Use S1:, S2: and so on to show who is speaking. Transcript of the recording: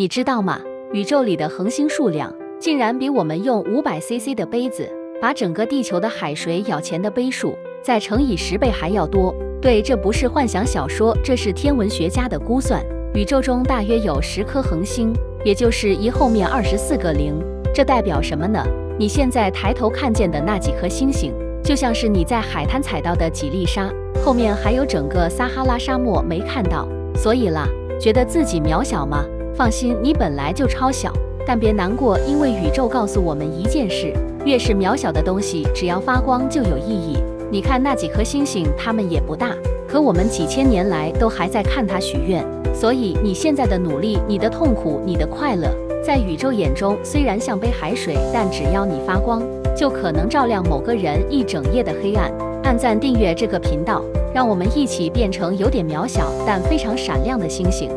S1: 你知道吗？宇宙里的恒星数量竟然比我们用500cc 的杯子把整个地球的海水舀前的杯数再乘以10倍还要多。对，这不是幻想小说，这是天文学家的估算。宇宙中大约有10颗恒星，也就是1后面24个零。这代表什么呢？你现在抬头看见的那几颗星星，就像是你在海滩采到的几粒沙，后面还有整个撒哈拉沙漠没看到。所以啦，觉得自己渺小吗？放心，你本来就超小，但别难过，因为宇宙告诉我们一件事：越是渺小的东西，只要发光就有意义。你看那几颗星星，它们也不大，可我们几千年来都还在看它许愿。所以你现在的努力、你的痛苦、你的快乐，在宇宙眼中虽然像杯海水，但只要你发光，就可能照亮某个人一整夜的黑暗。按赞订阅这个频道，让我们一起变成有点渺小但非常闪亮的星星。